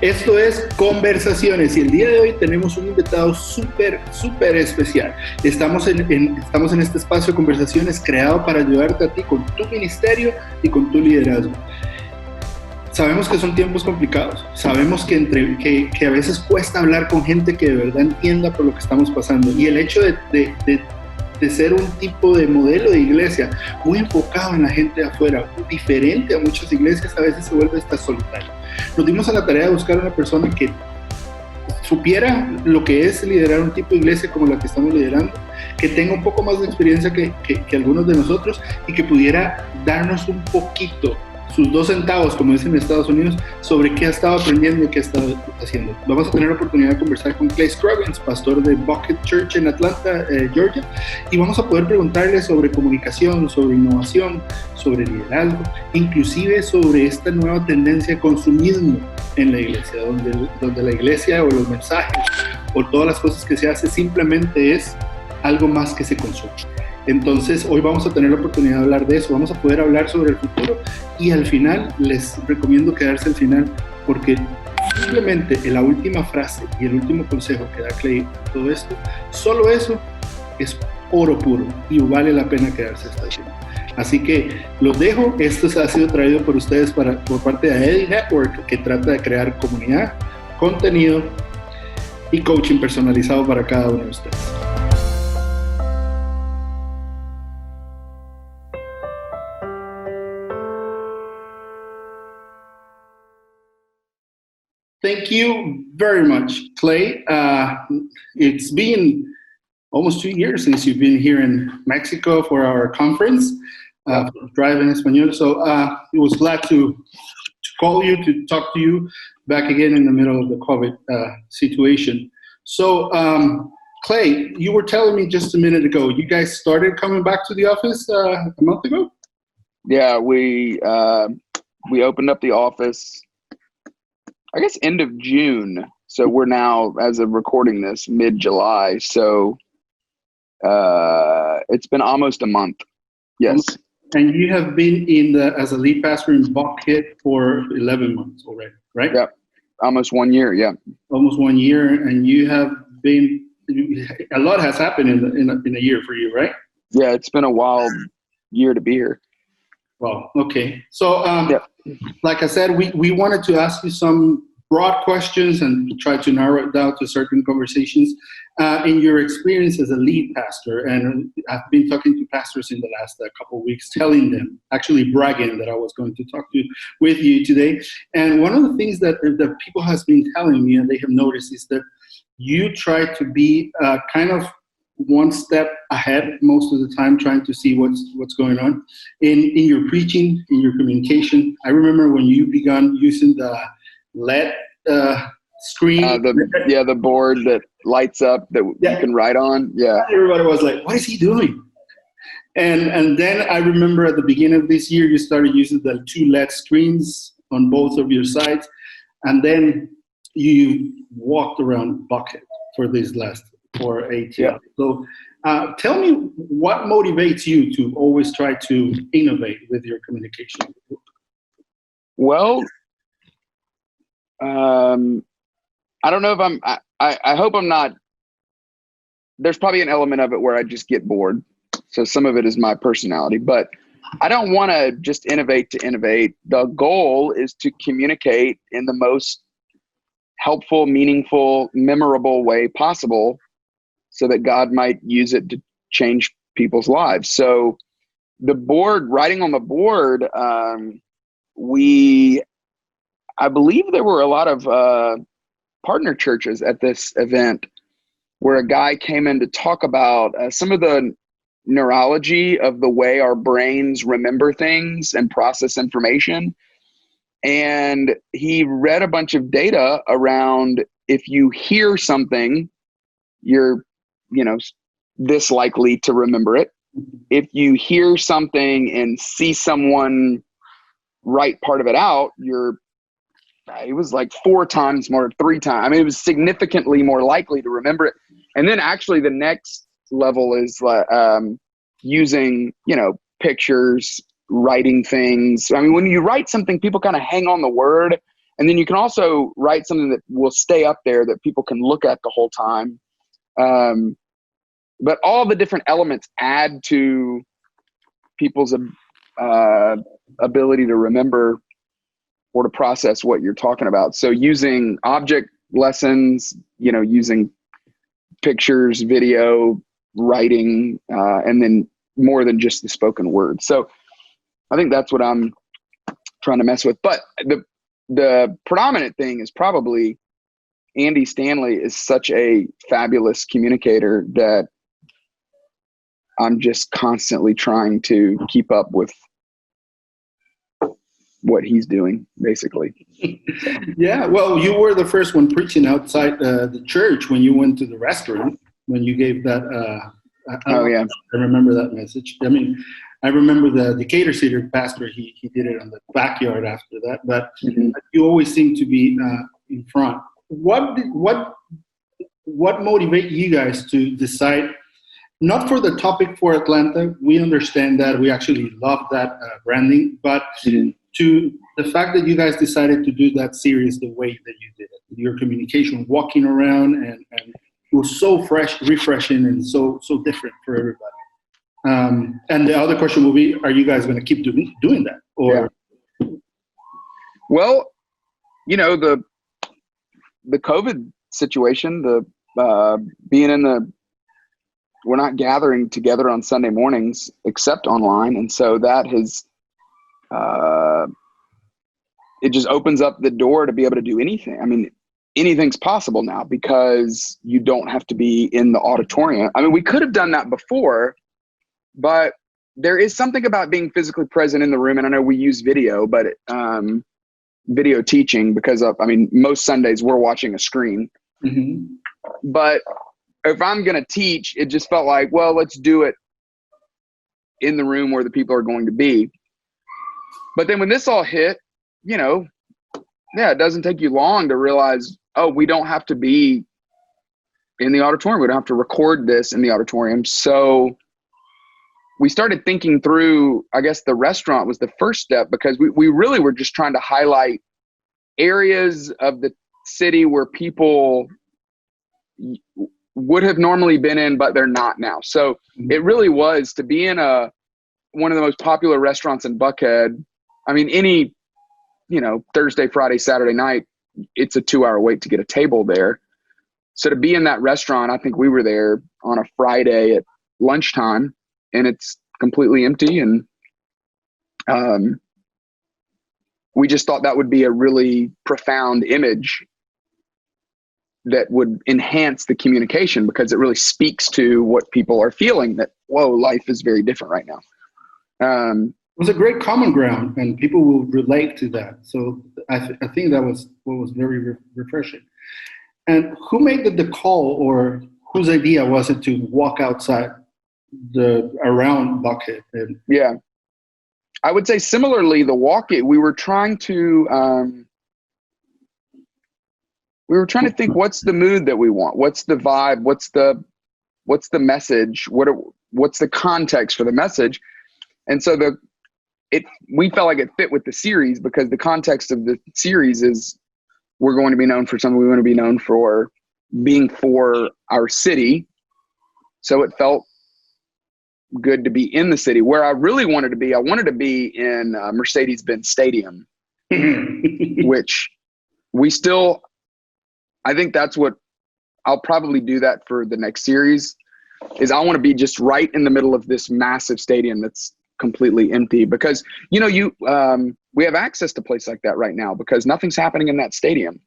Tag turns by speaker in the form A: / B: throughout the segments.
A: Esto es Conversaciones y el día de hoy tenemos un invitado súper especial. Estamos en este espacio de conversaciones creado para ayudarte a ti con tu ministerio y con tu liderazgo. Sabemos que son tiempos complicados, sabemos que a veces cuesta hablar con gente que de verdad entienda por lo que estamos pasando, y el hecho de ser un tipo de modelo de iglesia muy enfocado en la gente de afuera, diferente a muchas iglesias, a veces se vuelve hasta solitario. Nos dimos a la tarea de buscar una persona que supiera lo que es liderar un tipo de iglesia como la que estamos liderando, que tenga un poco más de experiencia que algunos de nosotros y que pudiera darnos un poquito, sus 2 centavos, como dicen en Estados Unidos, sobre qué ha estado aprendiendo y qué ha estado haciendo. Vamos a tener la oportunidad de conversar con Clay Scroggins, pastor de Bucket Church en Atlanta, Georgia, y vamos a poder preguntarle sobre comunicación, sobre innovación, sobre liderazgo, inclusive sobre esta nueva tendencia de consumismo en la iglesia, donde la iglesia o los mensajes o todas las cosas que se hace simplemente es algo más que se consume. Entonces, hoy vamos a tener la oportunidad de hablar de eso, vamos a poder hablar sobre el futuro, y al final les recomiendo quedarse al final, porque simplemente la última frase y el último consejo que da Clay a todo esto, solo eso es oro puro y vale la pena quedarse hasta el final. Así que los dejo. Esto ha sido traído por ustedes por parte de Eddie Network, que trata de crear comunidad, contenido y coaching personalizado para cada uno de ustedes. Thank you very much, Clay. It's been almost 2 years since you've been here in Mexico for our conference, Drive en Español. So it was glad to call you, to talk to you back again in the middle of the COVID situation. So, Clay, you were telling me just a minute ago, you guys started coming back to the office a month ago?
B: Yeah, we opened up the office, I guess, end of June. So we're now, as of recording this, mid-July. So it's been almost a month. Yes.
A: And you have been as a lead pastor in Buckhead for 11 months already, right?
B: Yeah. Almost 1 year. Yeah.
A: Almost 1 year. And you have been, a lot has happened in a year for you, right?
B: Yeah. It's been a wild year to be here.
A: Wow. Okay. So, like I said, we wanted to ask you some broad questions and try to narrow it down to certain conversations in your experience as a lead pastor. And I've been talking to pastors in the last couple of weeks, telling them, actually bragging that I was going to talk with you today. And one of the things that people has been telling me and they have noticed is that you try to be kind of one step ahead most of the time, trying to see what's going on in your preaching, in your communication. I remember when you began using the LED screen.
B: The board that lights up that you can write on. Yeah.
A: Everybody was like, what is he doing? And then I remember at the beginning of this year, you started using the 2 LED screens on both of your sides. And then you walked around Bucket for these last 4 8 years. Yeah. So tell me what motivates you to always try to innovate with your communication?
B: Well, I don't know if I hope I'm not, there's probably an element of it where I just get bored. So some of it is my personality, but I don't want to just innovate to innovate. The goal is to communicate in the most helpful, meaningful, memorable way possible so that God might use it to change people's lives. So the board, writing on the board, I believe there were a lot of partner churches at this event where a guy came in to talk about some of the neurology of the way our brains remember things and process information. And he read a bunch of data around if you hear something, you're, this likely to remember it. If you hear something and see someone write part of it out, it was like 4 times more, 3 times. I mean, it was significantly more likely to remember it. And then actually the next level is using, pictures, writing things. I mean, when you write something, people kind of hang on the word And then you can also write something that will stay up there that people can look at the whole time. But all the different elements add to people's ability to remember or to process what you're talking about. So using object lessons, using pictures, video, writing, and then more than just the spoken word. So I think that's what I'm trying to mess with. But the predominant thing is probably Andy Stanley is such a fabulous communicator that I'm just constantly trying to keep up with what he's doing, basically.
A: Yeah, well, you were the first one preaching outside the church when you went to the restaurant, when you gave that. I remember that message. I mean, I remember the Decatur Cedar pastor, he did it on the backyard after that, but you always seem to be in front. What motivated you guys to decide, not for the topic for Atlanta, we understand that, we actually love that branding, but to the fact that you guys decided to do that series the way that you did it, your communication, walking around, and it was so fresh, refreshing, and so different for everybody. And the other question will be, are you guys going to keep doing that? Or
B: Well, the COVID situation, we're not gathering together on Sunday mornings except online. And so that has, it just opens up the door to be able to do anything. I mean, anything's possible now because you don't have to be in the auditorium. I mean, we could have done that before, but there is something about being physically present in the room. And I know we use video, but video teaching, because most Sundays we're watching a screen. But if I'm going to teach, it just felt like, well, let's do it in the room where the people are going to be. But then when this all hit, it doesn't take you long to realize, oh, we don't have to be in the auditorium. We don't have to record this in the auditorium. So we started thinking through, I guess the restaurant was the first step, because we really were just trying to highlight areas of the city where people would have normally been in, but they're not now. So it really was to be in one of the most popular restaurants in Buckhead. I mean, any, Thursday, Friday, Saturday night, it's a 2-hour wait to get a table there. So to be in that restaurant, I think we were there on a Friday at lunchtime, and it's completely empty. And we just thought that would be a really profound image that would enhance the communication, because it really speaks to what people are feeling, that, whoa, life is very different right now.
A: It was a great common ground, and people will relate to that. So I think that was what was very refreshing. And who made the call, or whose idea was it to walk outside around Buckhead?
B: Yeah, I would say similarly, the we were trying to think, what's the mood that we want? What's the vibe? What's the message? What's the context for the message? And so we felt like it fit with the series, because the context of the series is, we're going to be known for something. We want to be known for being for our city. So it felt good to be in the city. Where I really wanted to be, I wanted to be in Mercedes-Benz Stadium, which I think that's what I'll probably do that for the next series, is I want to be just right in the middle of this massive stadium that's completely empty, because we have access to a place like that right now, because nothing's happening in that stadium.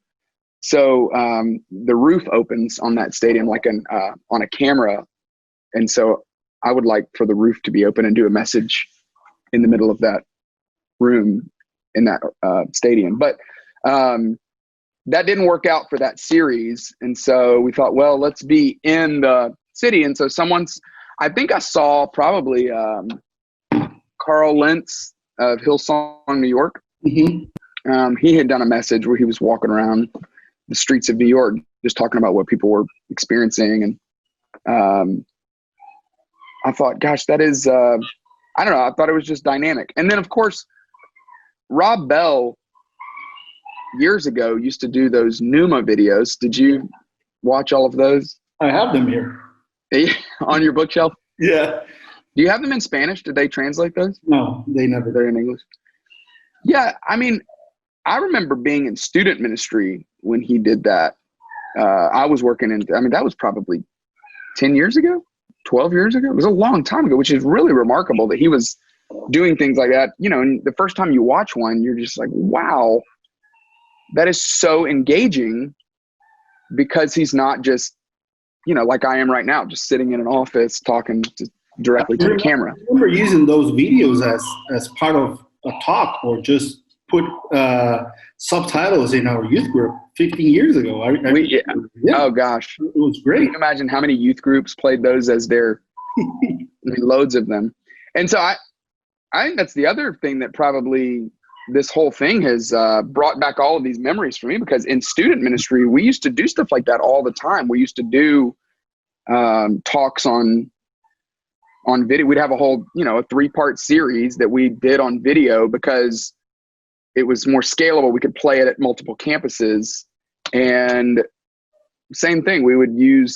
B: So the roof opens on that stadium like on a camera, and so I would like for the roof to be open and do a message in the middle of that room in that stadium. But that didn't work out for that series, and so we thought, well, let's be in the city. And so I think I saw probably Carl Lentz of Hillsong, New York. He had done a message where he was walking around the streets of New York, just talking about what people were experiencing. And I thought, gosh, that is, I don't know. I thought it was just dynamic. And then, of course, Rob Bell years ago used to do those Numa videos. Did you watch all of those?
A: I have them here.
B: On your bookshelf?
A: Yeah.
B: Do you have them in Spanish? Did they translate those?
A: No, they never.
B: They're in English. Yeah, I mean, I remember being in student ministry when he did that. I was working in, I mean, that was probably 10 years ago, 12 years ago. It was a long time ago, which is really remarkable that he was doing things like that. You know, and the first time you watch one, you're just like, wow, that is so engaging, because he's not just, you know, like I am right now, just sitting in an office talking directly to the camera.
A: I remember using those videos as part of a talk, or just put subtitles in our youth group 15 years ago.
B: Oh gosh,
A: it was great.
B: Can you imagine how many youth groups played those as their I mean, loads of them. And so I think that's the other thing that probably this whole thing has brought back all of these memories for me, because in student ministry, we used to do stuff like that all the time. We used to do talks on video. We'd have a whole, you know, a 3-part series that we did on video, because it was more scalable. We could play it at multiple campuses. And same thing, we would use,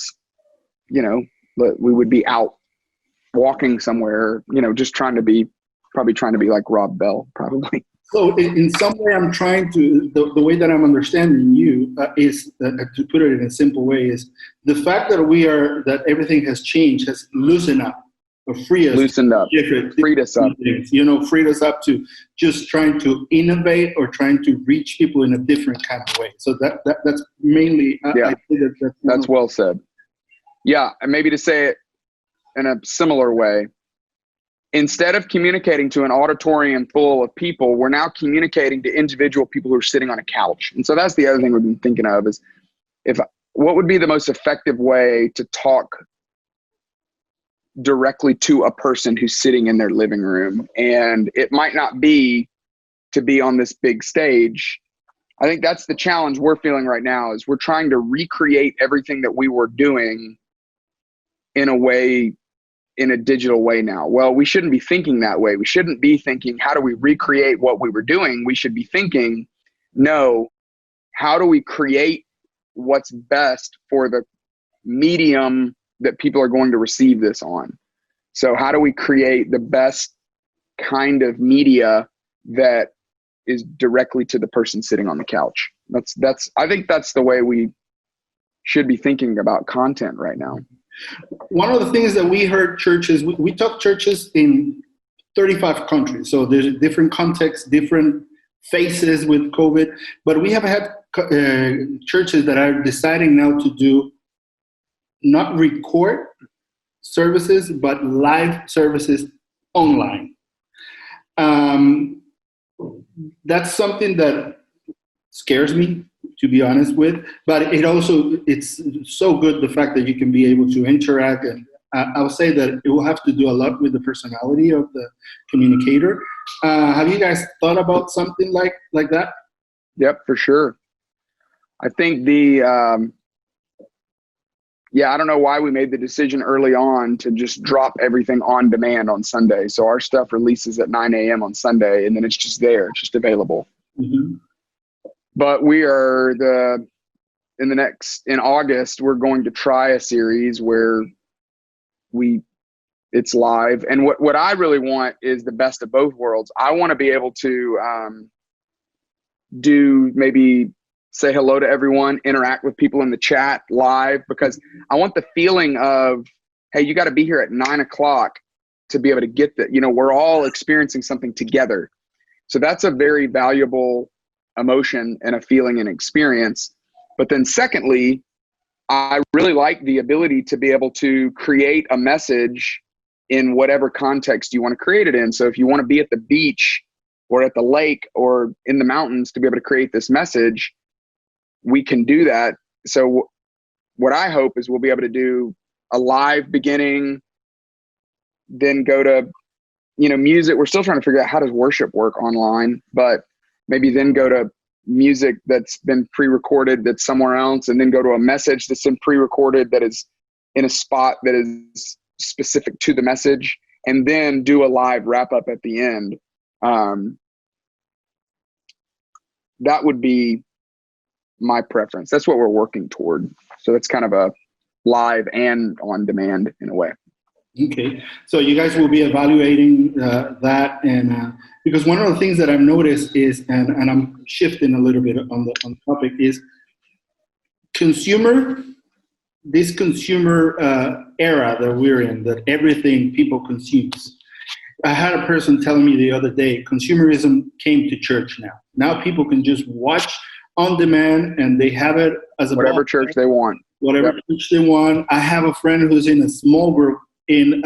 B: you know, we would be out walking somewhere, you know, just trying to be like Rob Bell, probably.
A: So in some way, I'm trying to, the way that I'm understanding you is, to put it in a simple way, is the fact that everything has changed, has loosened up, or freed us up, you know, freed us up to just trying to innovate or trying to reach people in a different kind of way. So that's mainly,
B: yeah,
A: I think
B: that's well said. Yeah, and maybe to say it in a similar way, instead of communicating to an auditorium full of people, we're now communicating to individual people who are sitting on a couch. And so that's the other thing we've been thinking of, is what would be the most effective way to talk directly to a person who's sitting in their living room. And it might not be to be on this big stage. I think that's the challenge we're feeling right now, is we're trying to recreate everything that we were doing in a digital way now. Well, we shouldn't be thinking that way. We shouldn't be thinking, how do we recreate what we were doing? We should be thinking, no, how do we create what's best for the medium that people are going to receive this on? So how do we create the best kind of media that is directly to the person sitting on the couch? I think that's the way we should be thinking about content right now.
A: One of the things that we heard churches, we talk churches in 35 countries. So there's different contexts, different faces with COVID, but we have had churches that are deciding now to do not record services, but live services online. That's something that scares me, to be honest with, but it's so good, the fact that you can be able to interact. And I'll say that it will have to do a lot with the personality of the communicator. Have you guys thought about something like that?
B: Yep, for sure. I think I don't know why we made the decision early on to just drop everything on demand on Sunday. So our stuff releases at 9 a.m. on Sunday, and then it's just there, it's just available. Mm-hmm. But we are in August, we're going to try a series where it's live. And what I really want is the best of both worlds. I want to be able to do maybe say hello to everyone, interact with people in the chat live, because I want the feeling of, hey, you got to be here at 9 o'clock to be able to get that. You know, we're all experiencing something together. So that's a very valuable emotion and a feeling and experience. But then secondly, I really like the ability to be able to create a message in whatever context you want to create it in. So if you want to be at the beach or at the lake or in the mountains to be able to create this message, we can do that. So what I hope is we'll be able to do a live beginning, then go to, music. We're still trying to figure out how does worship work online, but maybe then go to music that's been pre-recorded that's somewhere else, and then go to a message that's been pre-recorded that is in a spot that is specific to the message, and then do a live wrap up at the end. that would be my preference. That's what we're working toward. So it's kind of a live and on demand in a way.
A: Okay, so you guys will be evaluating that, and because one of the things that I've noticed is, and I'm shifting a little bit on the topic, is this consumer era that we're in, that everything people consumes. I had a person telling me the other day, consumerism came to church now. Now people can just watch on demand, and they have it as a
B: whatever church they want.
A: Whatever church they want. I have a friend who's in a small group in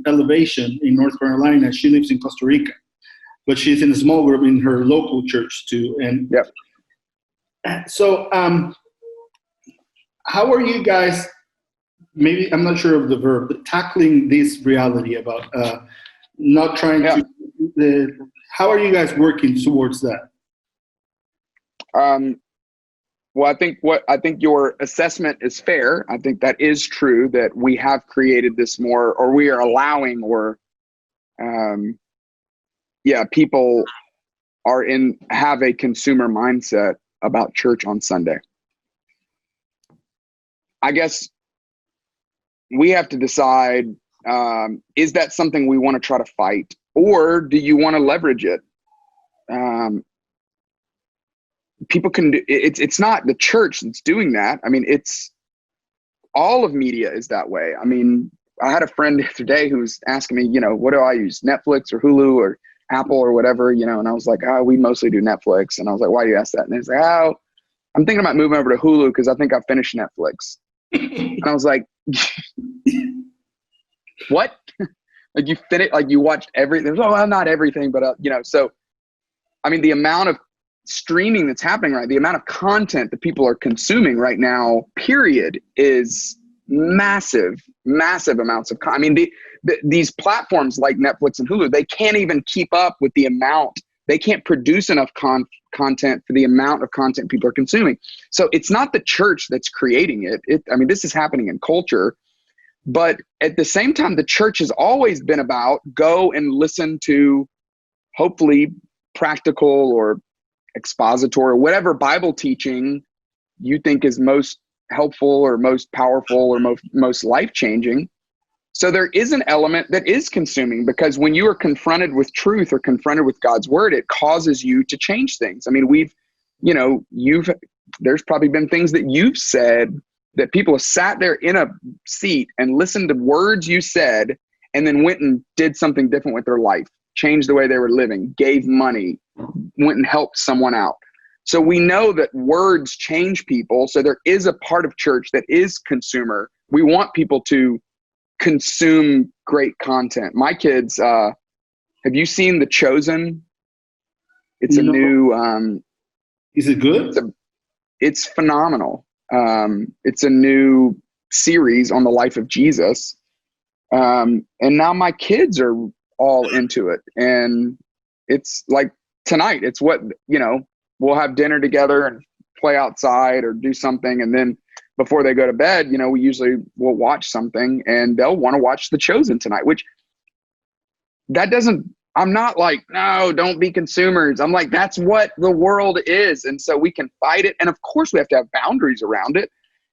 A: Elevation in North Carolina. She lives in Costa Rica, but she's in a small group in her local church too. And so, how are you guys? Maybe I'm not sure of the verb, but tackling this reality about not trying to. How are you guys working towards that?
B: Well, I think your assessment is fair. I think that is true, that we have created this more, or we are allowing, or people have a consumer mindset about church on Sunday. I guess we have to decide, is that something we want to try to fight, or do you want to leverage it? People can do it's not the church that's doing that. I mean, it's all of media is that way. I mean, I had a friend the other day who was asking me, what do I use? Netflix or Hulu or Apple or whatever, and I was like, we mostly do Netflix. And I was like, why do you ask that? And he's like, I'm thinking about moving over to Hulu because I think I finished Netflix. And I was like, what? Like you finished, like you watched everything? Well, not everything, but so I mean, the amount of streaming that's happening, right? The amount of content that people are consuming right now, period, is massive amounts of I mean, these platforms like Netflix and Hulu, they can't even keep up with the amount. They can't produce enough content for the amount of content people are consuming. So it's not the church that's creating it. I mean, this is happening in culture. But at the same time, the church has always been about go and listen to hopefully practical or expository, whatever Bible teaching you think is most helpful or most powerful or most life-changing. So there is an element that is consuming, because when you are confronted with truth or confronted with God's word, it causes you to change things. I mean, there's probably been things that you've said that people have sat there in a seat and listened to words you said and then went and did something different with their life, changed the way they were living, gave money, went and helped someone out. So we know that words change people. So there is a part of church that is consumer. We want people to consume great content. My kids, have you seen The Chosen? It's a new...
A: is it good?
B: It's phenomenal. It's a new series on the life of Jesus. And now my kids are all into it. And it's like tonight, it's what, we'll have dinner together and play outside or do something. And then before they go to bed, we usually will watch something, and they'll want to watch The Chosen tonight, which I'm not like, no, don't be consumers. I'm like, that's what the world is. And so we can fight it. And of course we have to have boundaries around it.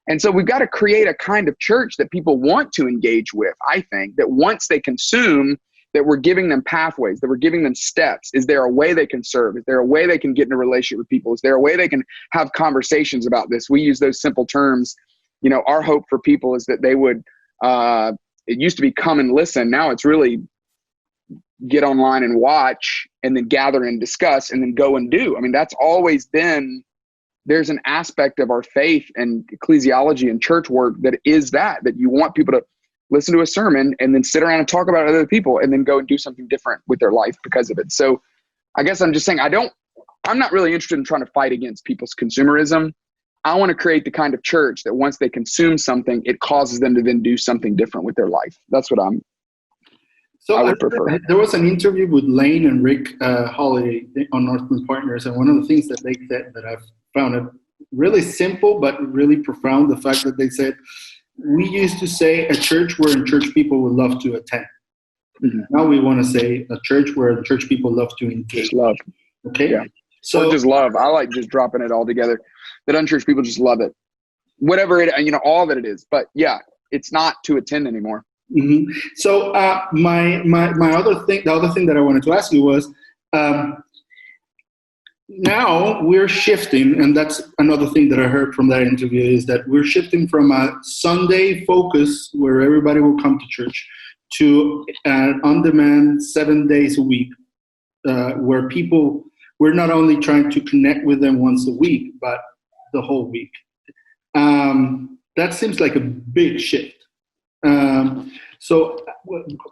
B: And so we've got to create a kind of church that people want to engage with. I think that once they consume, that we're giving them pathways, that we're giving them steps. Is there a way they can serve? Is there a way they can get in a relationship with people? Is there a way they can have conversations about this? We use those simple terms. Our hope for people is that they would, it used to be come and listen. Now it's really get online and watch, and then gather and discuss, and then go and do. I mean, that's always been, there's an aspect of our faith and ecclesiology and church work that is that you want people to listen to a sermon and then sit around and talk about other people and then go and do something different with their life because of it. So I guess I'm just saying, I'm not really interested in trying to fight against people's consumerism. I want to create the kind of church that once they consume something, it causes them to then do something different with their life. That's what I would prefer.
A: There was an interview with Lane and Rick Holiday on Northland Partners, and one of the things that they said that I've found it really simple but really profound, the fact that they said, we used to say a church where church people would love to attend. Mm-hmm. Now we want to say a church where church people love to engage.
B: Love.
A: Okay?
B: Yeah. or
A: So
B: just love. I like just dropping it all together. That unchurched people just love it. Whatever it, all that it is. But yeah, it's not to attend anymore.
A: mm-hmm. So my other thing, the other thing that I wanted to ask you was, now we're shifting, and that's another thing that I heard from that interview, is that we're shifting from a Sunday focus where everybody will come to church to an on-demand 7 days a week, where we're not only trying to connect with them once a week, but the whole week. That seems like a big shift. So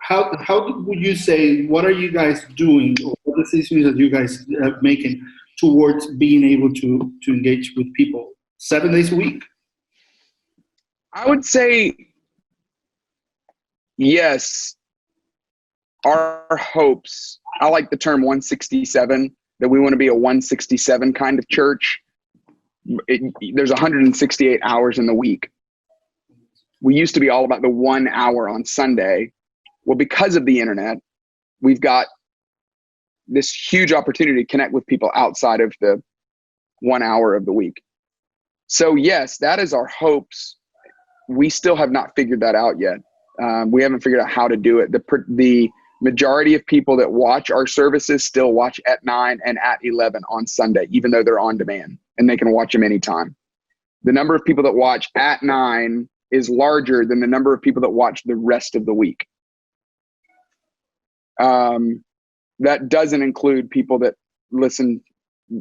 A: how would you say, what are you guys doing, or what decisions are you guys making towards being able to engage with people 7 days a week?
B: I would say yes. Our hopes, I like the term 167, that we want to be a 167 kind of church. There's 168 hours in the week. We used to be all about the 1 hour on Sunday. Well, because of the internet, we've got this huge opportunity to connect with people outside of the 1 hour of the week. So yes, that is our hopes. We still have not figured that out yet. We haven't figured out how to do it. The majority of people that watch our services still watch at 9 and at 11 on Sunday, even though they're on demand and they can watch them anytime. The number of people that watch at 9 is larger than the number of people that watch the rest of the week. That doesn't include people that listen.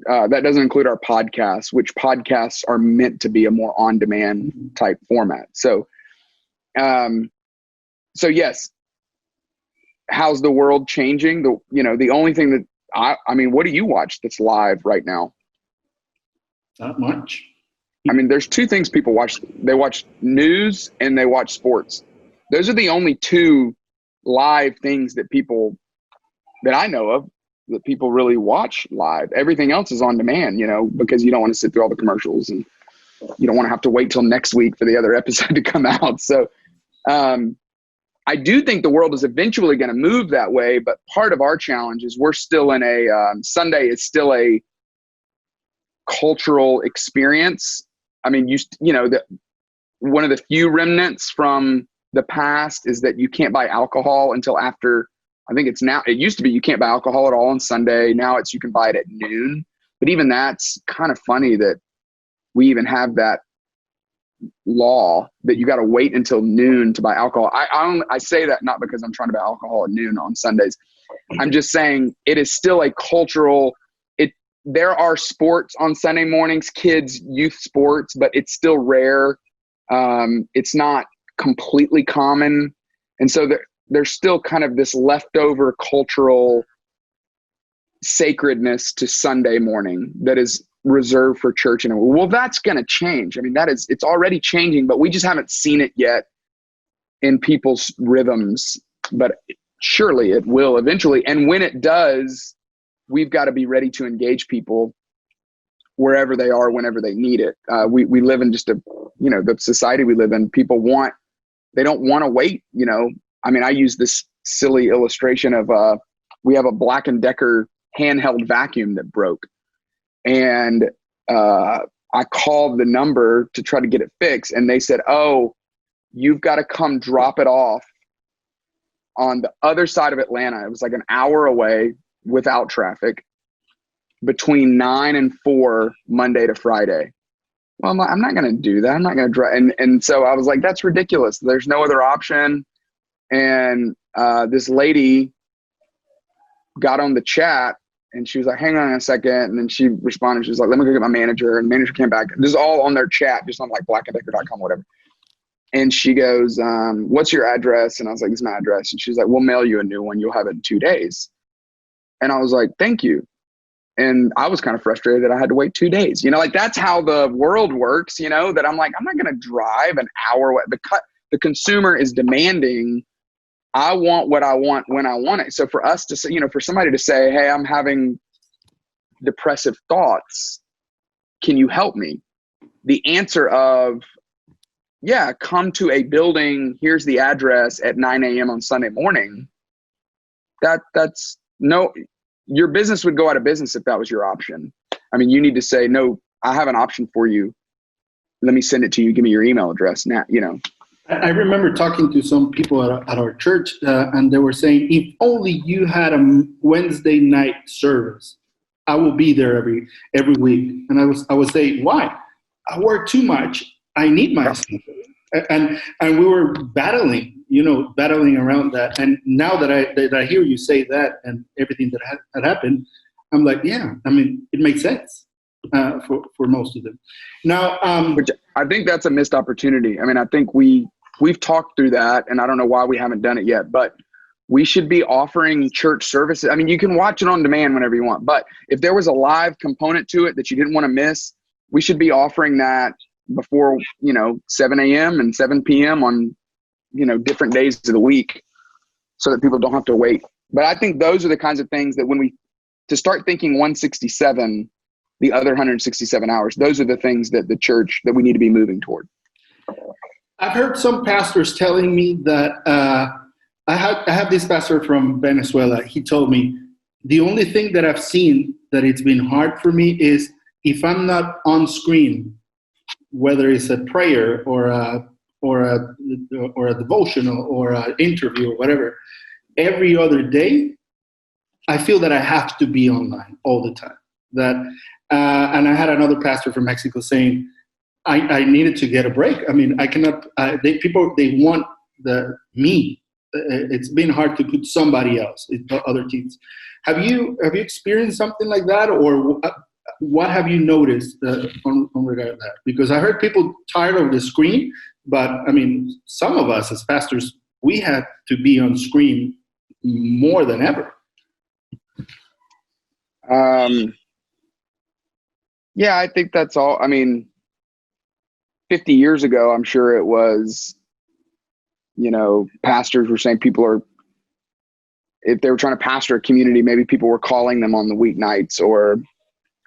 B: That doesn't include our podcasts, which podcasts are meant to be a more on-demand type format. So yes, how's the world changing? The only thing that I mean, what do you watch that's live right now?
A: Not much.
B: I mean, there's two things people watch. They watch news and they watch sports. Those are the only two live things that I know of that people really watch live. Everything else is on demand, because you don't want to sit through all the commercials and you don't want to have to wait till next week for the other episode to come out. So I do think the world is eventually going to move that way, but part of our challenge is we're still in Sunday is still a cultural experience. I mean, one of the few remnants from the past is that you can't buy alcohol until after, I think it used to be you can't buy alcohol at all on Sunday. Now you can buy it at noon. But even that's kind of funny that we even have that law that you got to wait until noon to buy alcohol. I say that not because I'm trying to buy alcohol at noon on Sundays. I'm just saying it is still a cultural, there are sports on Sunday mornings, kids, youth sports, but it's still rare. It's not completely common. And so there's still kind of this leftover cultural sacredness to Sunday morning that is reserved for church. And well, that's going to change. I mean, it's already changing, but we just haven't seen it yet in people's rhythms, but surely it will eventually. And when it does, we've got to be ready to engage people wherever they are, whenever they need it. We live in just the society we live in. People they don't want to wait. I mean, I use this silly illustration of we have a Black & Decker handheld vacuum that broke. And I called the number to try to get it fixed. And they said, oh, you've got to come drop it off on the other side of Atlanta. It was like an hour away without traffic between 9 and 4 Monday to Friday. Well, I'm not going to do that. I'm not going to drive. And so I was like, that's ridiculous. There's no other option. And this lady got on the chat and she was like, hang on a second. And then she responded. She was like, let me go get my manager. And the manager came back. This is all on their chat, just on like blackanddecker.com, whatever. And she goes, what's your address? And I was like, this is my address. And she's like, we'll mail you a new one. You'll have it in 2 days. And I was like, thank you. And I was kind of frustrated that I had to wait 2 days. Like that's how the world works, that I'm like, I'm not going to drive an hour away. The consumer is demanding, I want what I want when I want it. So for us to say, for somebody to say, hey, I'm having depressive thoughts, can you help me? The answer of, yeah, come to a building, here's the address at 9 a.m. on Sunday morning. That's no, your business would go out of business if that was your option. I mean, you need to say, no, I have an option for you. Let me send it to you. Give me your email address now, you know.
A: I remember talking to some people at our church, and they were saying, if only you had a Wednesday night service, I will be there every week. And I would say, why? I work too much. I need my sleep. And we were battling around that. And now that I hear you say that and everything that had happened, I'm like, yeah, I mean, it makes sense for most of them. Now,
B: which I think that's a missed opportunity. I mean, I think we've talked through that, and I don't know why we haven't done it yet, but we should be offering church services. I mean, you can watch it on demand whenever you want, but if there was a live component to it that you didn't want to miss, we should be offering that before, 7 a.m. and 7 p.m. on, different days of the week so that people don't have to wait. But I think those are the kinds of things that to start thinking 167, the other 167 hours, those are the things that that we need to be moving toward.
A: I've heard some pastors telling me that I have this pastor from Venezuela. He told me the only thing that I've seen that it's been hard for me is if I'm not on screen, whether it's a prayer or a devotional or an interview or whatever, every other day, I feel that I have to be online all the time. And I had another pastor from Mexico saying, I needed to get a break. I mean, I cannot. They want me. It's been hard to put somebody else in other teams. Have you experienced something like that, or what have you noticed on regard to that? Because I heard people tired of the screen, but I mean, some of us as pastors, we had to be on screen more than ever.
B: Yeah, I think that's all. I mean, 50 years ago, I'm sure it was, pastors were saying if they were trying to pastor a community, maybe people were calling them on the weeknights, or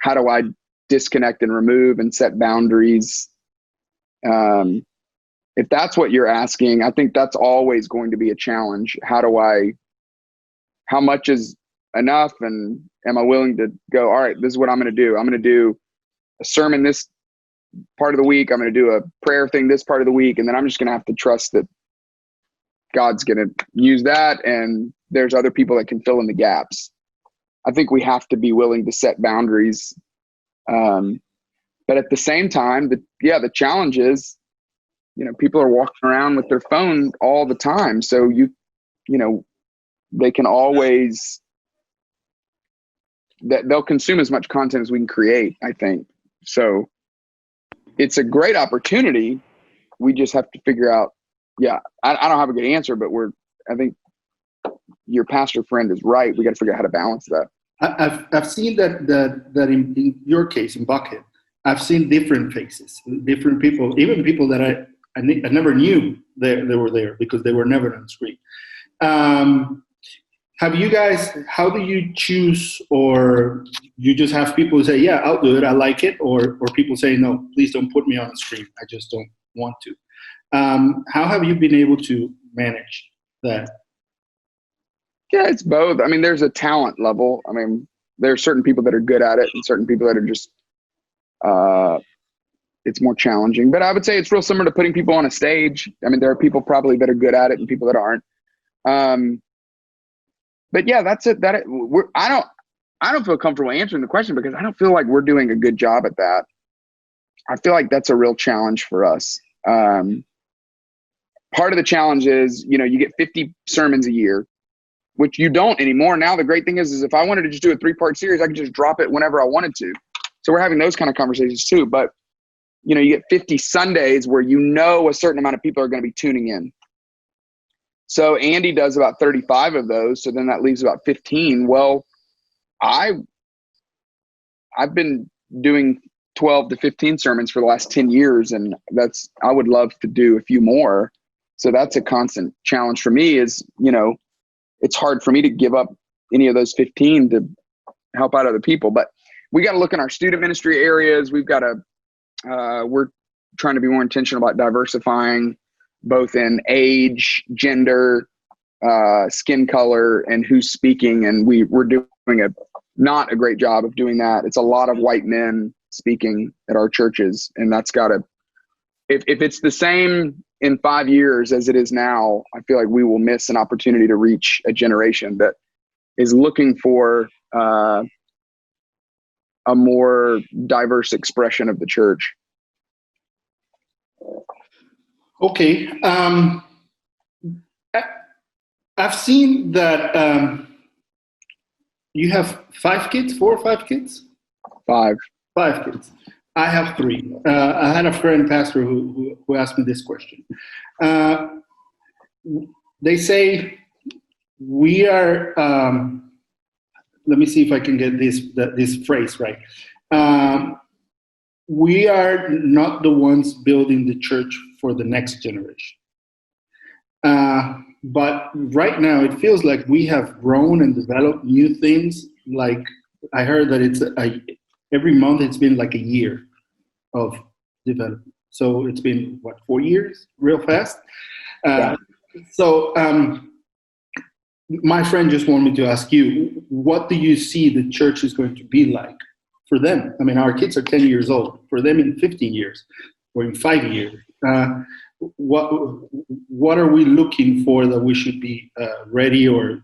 B: how do I disconnect and remove and set boundaries? If that's what you're asking, I think that's always going to be a challenge. How much is enough? And am I willing to go, all right, this is what I'm going to do. I'm going to do a sermon this part of the week. I'm going to do a prayer thing this part of the week. And then I'm just going to have to trust that God's going to use that. And there's other people that can fill in the gaps. I think we have to be willing to set boundaries. But at the same time, the challenge is, people are walking around with their phone all the time. So they can always, they'll consume as much content as we can create, I think. So it's a great opportunity. We just have to figure out, I don't have a good answer, but I think your pastor friend is right. We got to figure out how to balance that.
A: I've seen that in your case, in Bucket, I've seen different faces, different people, even people that I never knew they were there because they were never on screen. Have you guys, how do you choose, or you just have people who say, yeah, I'll do it, I like it, or people say, no, please don't put me on the screen, I just don't want to. How have you been able to manage that?
B: Yeah, it's both. I mean, there's a talent level. I mean, there are certain people that are good at it and certain people that are just, it's more challenging. But I would say it's real similar to putting people on a stage. I mean, there are people probably that are good at it and people that aren't. But yeah, that's it. I don't feel comfortable answering the question because I don't feel like we're doing a good job at that. I feel like that's a real challenge for us. Part of the challenge is, you get 50 sermons a year, which you don't anymore. Now, the great thing is if I wanted to just do a 3-part series, I could just drop it whenever I wanted to. So we're having those kind of conversations too. But, you get 50 Sundays where a certain amount of people are going to be tuning in. So Andy does about 35 of those. So then that leaves about 15. Well, I've been doing 12 to 15 sermons for the last 10 years. And I would love to do a few more. So that's a constant challenge for me is, it's hard for me to give up any of those 15 to help out other people, but we got to look in our student ministry areas. We've got we're trying to be more intentional about diversifying both in age, gender, skin color and who's speaking. And we're doing not a great job of doing that. It's a lot of white men speaking at our churches. And that's if it's the same in 5 years as it is now, I feel like we will miss an opportunity to reach a generation that is looking for a more diverse expression of the church.
A: Okay. I've seen that you have 5 kids, 4 or 5 kids?
B: 5.
A: 5 kids. I have 3. I had a friend, pastor, who asked me this question. They say we are. Let me see if I can get this phrase right. We are not the ones building the church for the next generation. But right now, it feels like we have grown and developed new things. Like I heard that it's every month it's been like a year of development. So it's been 4 years, real fast.
B: Yeah.
A: So my friend just wanted me to ask you, what do you see the church is going to be like for them? I mean, our kids are 10 years old. For them in 15 years or in 5 years, what are we looking for that we should be ready or,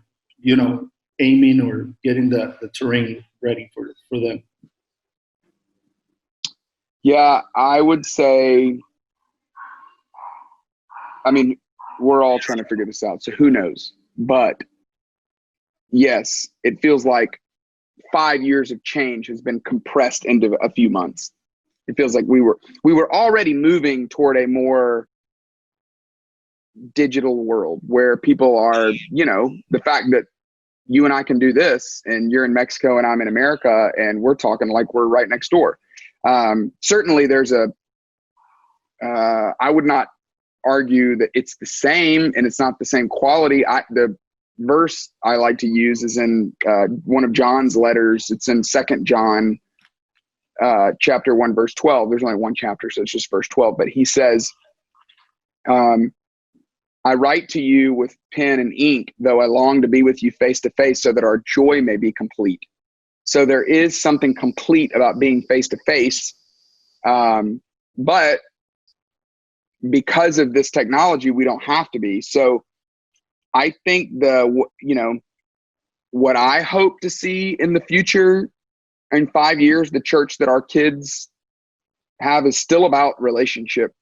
A: aiming or getting the terrain ready for them?
B: Yeah, I would say, I mean, we're all trying to figure this out, so who knows? But yes, it feels like 5 years of change has been compressed into a few months. It feels like we were already moving toward a more digital world where people are, the fact that you and I can do this and you're in Mexico and I'm in America and we're talking like we're right next door. Certainly there's I would not argue that it's the same and it's not the same quality. The verse I like to use is in one of John's letters. It's in 2 John chapter 1, verse 12. There's only one chapter, so it's just verse 12. But he says, I write to you with pen and ink, though I long to be with you face to face so that our joy may be complete. So there is something complete about being face to face. But because of this technology, we don't have to be. So I think what I hope to see in the future, in 5 years, the church that our kids have is still about relationship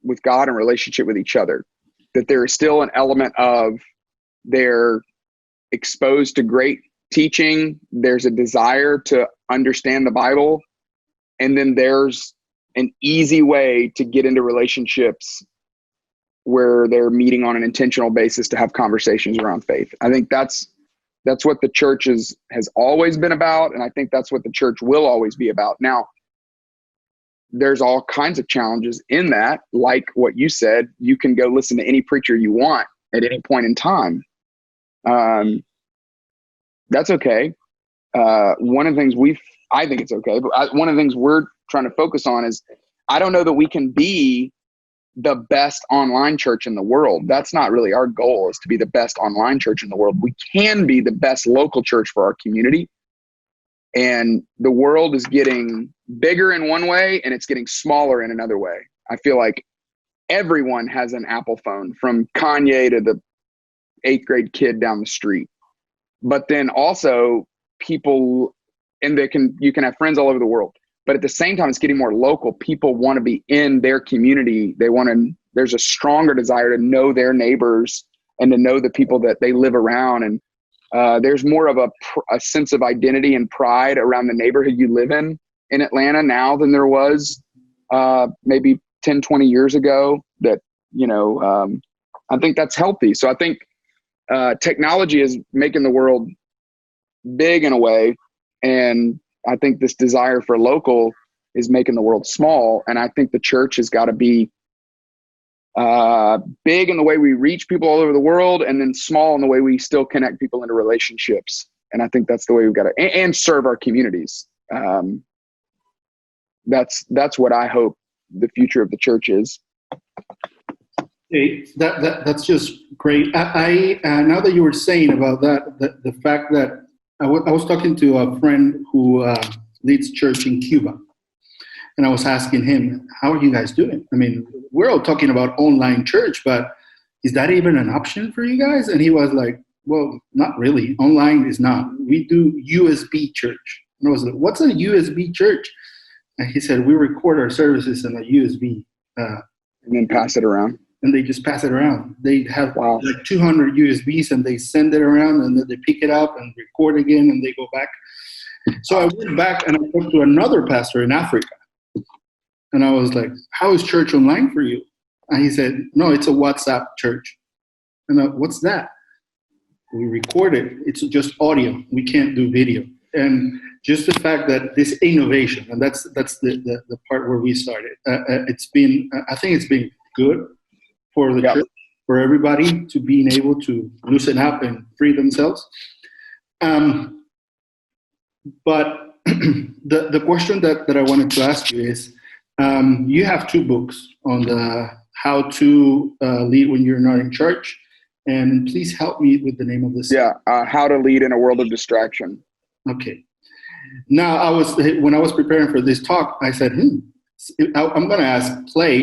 B: with God and relationship with each other. That there is still an element of they're exposed to great teaching. There's a desire to understand the Bible. And then there's an easy way to get into relationships where they're meeting on an intentional basis to have conversations around faith. I think that's what the church has always been about. And I think that's what the church will always be about. Now, there's all kinds of challenges in that. Like what you said, you can go listen to any preacher you want at any point in time. That's okay. One of the things I think it's okay, but one of the things we're trying to focus on is, I don't know that we can be the best online church in the world. That's not really our goal, is to be the best online church in the world. We can be the best local church for our community. And the world is getting bigger in one way and it's getting smaller in another way. I feel like everyone has an Apple phone, from Kanye to the 8th grade kid down the street. But then also people, and you can have friends all over the world. But at the same time, it's getting more local. People want to be in their community. There's a stronger desire to know their neighbors and to know the people that they live around. And there's more of a sense of identity and pride around the neighborhood you live in Atlanta now than there was maybe 10, 20 years ago. That, I think that's healthy. So I think technology is making the world big in a way. And I think this desire for local is making the world small. And I think the church has got to be big in the way we reach people all over the world, and then small in the way we still connect people into relationships. And I think that's the way we've got to, and serve our communities. That's what I hope the future of the church is.
A: Hey, that's just great. Now that you were saying about that, the fact that I was talking to a friend who leads church in Cuba, and I was asking him, "How are you guys doing? I mean, we're all talking about online church, but is that even an option for you guys?" And he was like, "Well, not really. Online is not. We do USB church." And I was like, "What's a USB church?" And he said, "We record our services in a USB."
B: And then pass it around.
A: And they just pass it around. They have
B: Wow.
A: like 200 USBs and they send it around and then they pick it up and record again and they go back. So I went back and I talked to another pastor in Africa. And I was like, "How is church online for you?" And he said, "No, it's a WhatsApp church." And what's that? We record it. It's just audio. We can't do video. And just the fact that this innovation, and that's the part where we started. I think it's been good for the church, for everybody to being able to loosen up and free themselves. But the question that I wanted to ask you is, you have 2 books on the how to lead when you're not in church. And please help me with the name of this.
B: Yeah, How to Lead in a World of Distraction.
A: Okay. Now, when I was preparing for this talk, I said, I'm going to ask Clay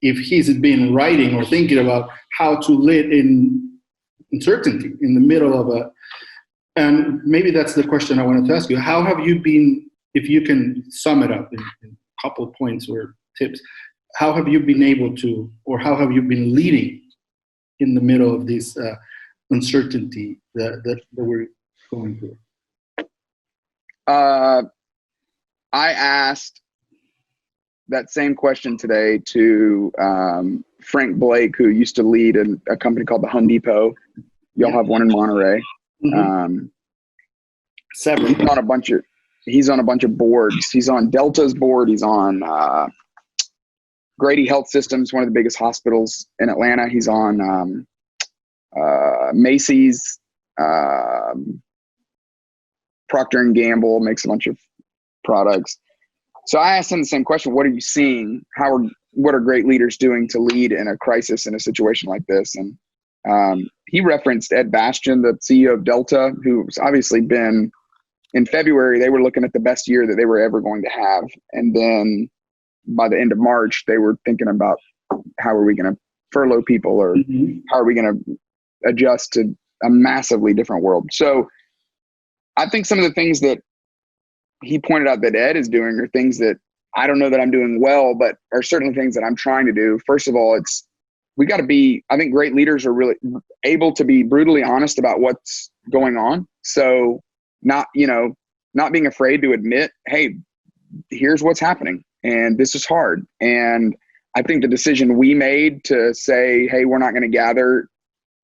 A: if he's been writing or thinking about how to lead in uncertainty in the middle of and maybe that's the question I wanted to ask you. How have you been, if you can sum it up in a couple of points or tips, how have you been able to, or how have you been leading in the middle of this uncertainty that we're going through?
B: I asked that same question today to Frank Blake, who used to lead a company called the Home Depot. Y'all have one in Monterey.
A: Mm-hmm.
B: He's on a bunch of boards. He's on Delta's board. He's on Grady Health Systems, one of the biggest hospitals in Atlanta. He's on Macy's. Procter & Gamble makes a bunch of products. So I asked him the same question. What are you seeing? What are great leaders doing to lead in a crisis in a situation like this? And he referenced Ed Bastian, the CEO of Delta, who's obviously been, in February, they were looking at the best year that they were ever going to have. And then by the end of March, they were thinking about how are we going to furlough people, or how are we going to adjust to a massively different world? So I think some of the things that he pointed out that Ed is doing are things that I don't know that I'm doing well, but are certainly things that I'm trying to do. First of all, I think great leaders are really able to be brutally honest about what's going on. So not being afraid to admit, hey, here's what's happening and this is hard. And I think the decision we made to say, hey, we're not going to gather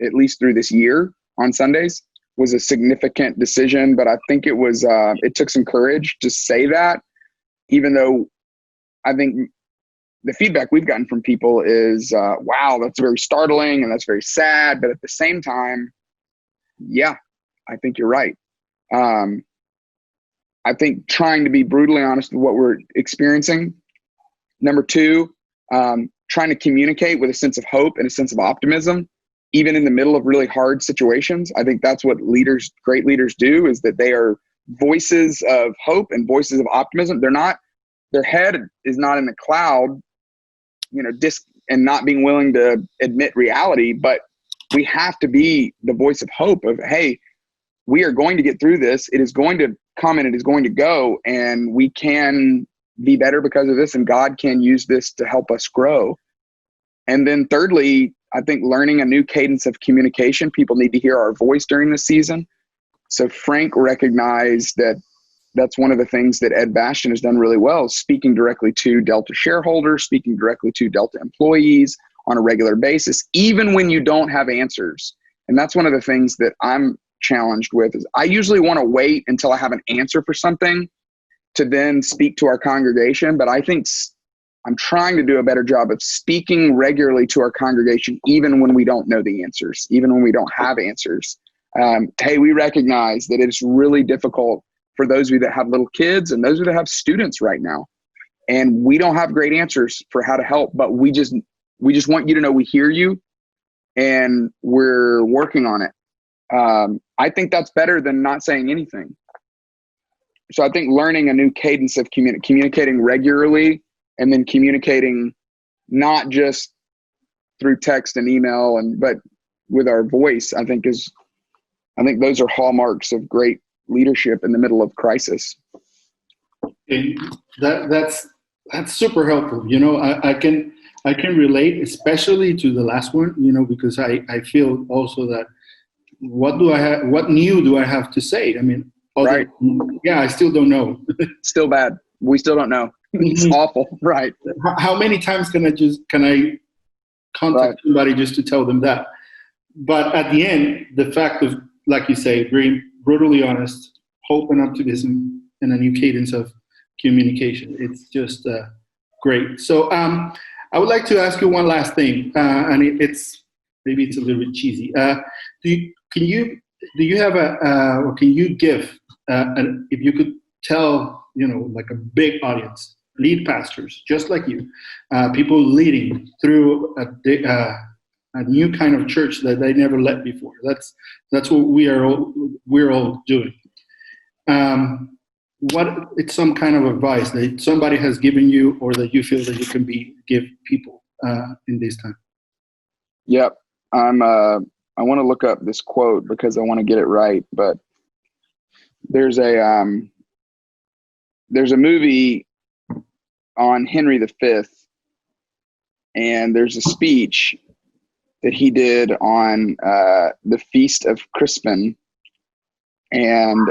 B: at least through this year on Sundays was a significant decision, but I think it took some courage to say that, even though I think the feedback we've gotten from people is, wow, that's very startling and that's very sad. But at the same time, yeah, I think you're right. I think trying to be brutally honest with what we're experiencing. Number 2, trying to communicate with a sense of hope and a sense of optimism, even in the middle of really hard situations. I think that's what great leaders do, is that they are voices of hope and voices of optimism. Their head is not in the cloud, and not being willing to admit reality, but we have to be the voice of hope of, hey, we are going to get through this. It is going to come and it is going to go, and we can be better because of this, and God can use this to help us grow. And then thirdly, I think learning a new cadence of communication. People need to hear our voice during this season. So Frank recognized that that's one of the things that Ed Bastian has done really well, speaking directly to Delta shareholders, speaking directly to Delta employees on a regular basis, even when you don't have answers. And that's one of the things that I'm challenged with, is I usually want to wait until I have an answer for something to then speak to our congregation. But I think I'm trying to do a better job of speaking regularly to our congregation, even when we don't know the answers, even when we don't have answers. Hey, we recognize that it's really difficult for those of you that have little kids and those of you that have students right now. And we don't have great answers for how to help, but we we just want you to know we hear you and we're working on it. I think that's better than not saying anything. So I think learning a new cadence of communicating regularly, and then communicating not just through text and email, but with our voice, I think those are hallmarks of great leadership in the middle of crisis.
A: Okay. That's super helpful. I can relate, especially to the last one, because I feel also that what new do I have to say? I mean,
B: right.
A: Yeah, I still don't know.
B: Still bad. We still don't know. It's awful. Right.
A: How many times can I contact somebody just to tell them that? But at the end, the fact of, like you say, being brutally honest, hope and optimism, and a new cadence of communication. It's just great. So I would like to ask you one last thing, and maybe it's a little bit cheesy. Can you have or can you give, if you could tell, like a big audience, lead pastors just like you, people leading through a new kind of church that they never led before. That's what we're all doing. What it's some kind of advice that somebody has given you, or that you feel that you can give people in this time?
B: Yep. I want to look up this quote because I want to get it right, but there's a movie on Henry V, and there's a speech that he did on the Feast of Crispin, and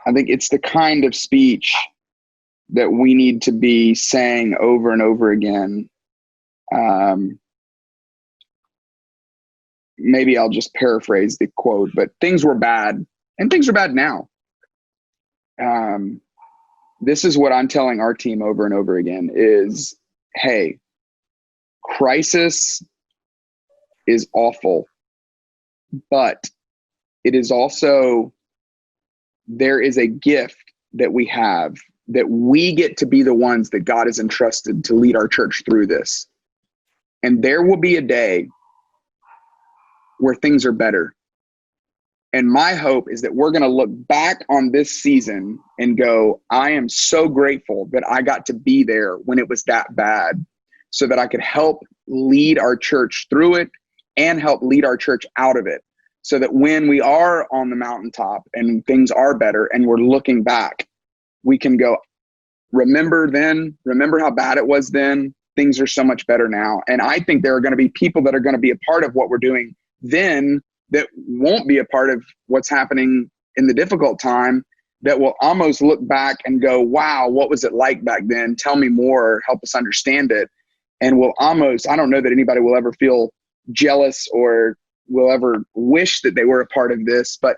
B: I think it's the kind of speech that we need to be saying over and over again. Maybe I'll just paraphrase the quote, but things were bad, and things are bad now. This is what I'm telling our team over and over again is, hey, crisis is awful, but it is also, there is a gift that we have, that we get to be the ones that God has entrusted to lead our church through this. And there will be a day where things are better. And my hope is that we're going to look back on this season and go, I am so grateful that I got to be there when it was that bad, so that I could help lead our church through it and help lead our church out of it. So that when we are on the mountaintop and things are better and we're looking back, we can go, remember how bad it was then, things are so much better now. And I think there are going to be people that are going to be a part of what we're doing then that won't be a part of what's happening in the difficult time, that will almost look back and go, wow, what was it like back then? Tell me more, help us understand it. And will almost, I don't know that anybody will ever feel jealous or will ever wish that they were a part of this, but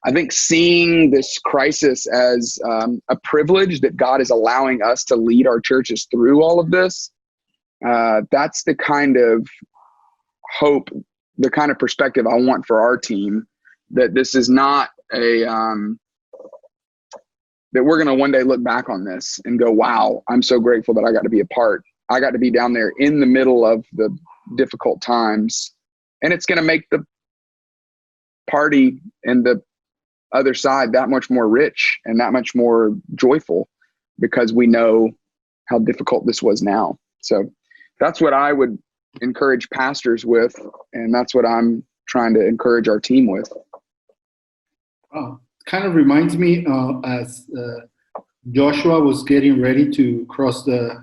B: I think seeing this crisis as a privilege that God is allowing us to lead our churches through all of this, that's the kind of hope, the kind of perspective I want for our team, that this is not that we're going to one day look back on this and go, wow, I'm so grateful that I got to be a part. I got to be down there in the middle of the difficult times, and it's going to make the party and the other side that much more rich and that much more joyful, because we know how difficult this was now. So that's what I would encourage pastors with, and that's what I'm trying to encourage our team with.
A: Oh, kind of reminds me as Joshua was getting ready to cross the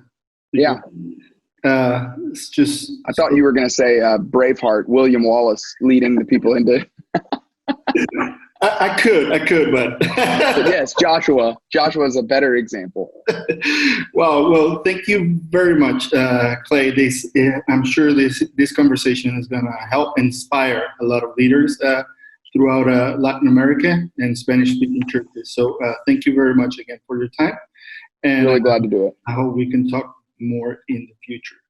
A: it's just,
B: I thought you were going to say Braveheart, William Wallace leading the people into
A: I could, but
B: yes, Joshua is a better example.
A: Well, thank you very much, Clay. I'm sure this conversation is going to help inspire a lot of leaders throughout Latin America and Spanish-speaking churches. So thank you very much again for your time. And
B: really glad to do it.
A: I hope we can talk more in the future.